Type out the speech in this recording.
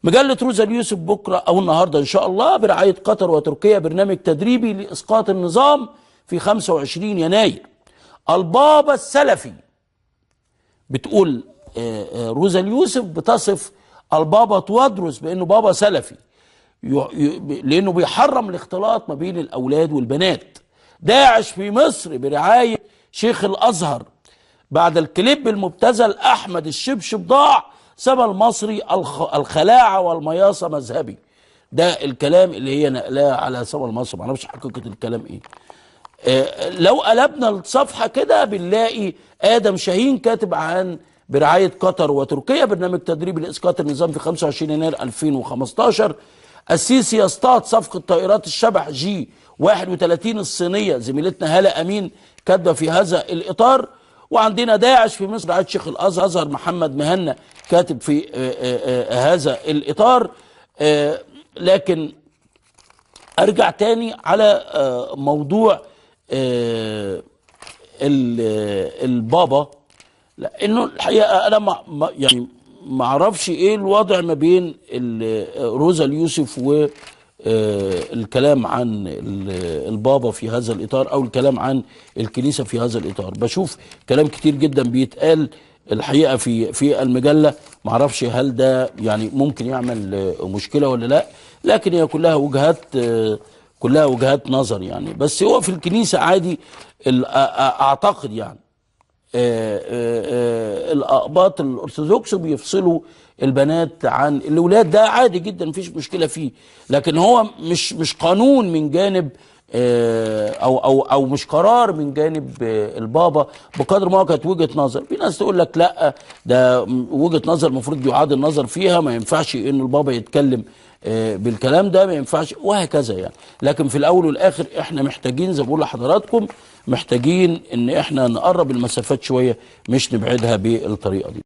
مجلة روزا اليوسف بكرة أو النهاردة إن شاء الله برعاية قطر وتركيا برنامج تدريبي لإسقاط النظام في 25 يناير. البابا السلفي بتقول روزا اليوسف بتصف البابا توادرس بأنه بابا سلفي لأنه بيحرم الاختلاط ما بين الأولاد والبنات. داعش في مصر برعاية شيخ الأزهر. بعد الكليب المبتذل أحمد الشبشب ضاع سبى المصري الخلاعة والمياصة مذهبي. ده الكلام اللي هي نقلاه على سبى المصري، معرفش حقيقة الكلام ايه. لو قلبنا الصفحة كده بنلاقي آدم شاهين كاتب عن برعاية قطر وتركيا برنامج تدريبي لإسقاط النظام في 25 يناير 2015. السيسي يصطاد صفقة طائرات الشبح جي 31 الصينية، زميلتنا هالة أمين كاتبة في هذا الإطار. وعندنا داعش في مصر برعاية شيخ الأزهر محمد مهنا كاتب في هذا الإطار. لكن أرجع تاني على موضوع البابا، لأنه الحقيقة أنا ما اعرفش ايه الوضع ما بين روزا اليوسف والكلام عن البابا في هذا الاطار او الكلام عن الكنيسه في هذا الاطار. بشوف كلام كتير جدا بيتقال الحقيقه في المجله، ما اعرفش هل ده يعني ممكن يعمل مشكله ولا لا، لكن هي كلها وجهات نظر يعني. بس هو في الكنيسه عادي اعتقد يعني الأقباط الأرثوذكس بيفصلوا البنات عن الأولاد، ده عادي جدا مفيش مشكلة فيه، لكن هو مش قانون من جانب أو مش قرار من جانب البابا، بقدر ما هو كانت وجهة نظر. في ناس تقول لك لا ده وجهة نظر المفروض يعاد النظر فيها، ما ينفعش إن البابا يتكلم بالكلام ده، ما ينفعش وهكذا يعني. لكن في الأول والآخر احنا محتاجين زي ما بقول لحضراتكم، محتاجين ان احنا نقرب المسافات شوية مش نبعدها بالطريقة دي.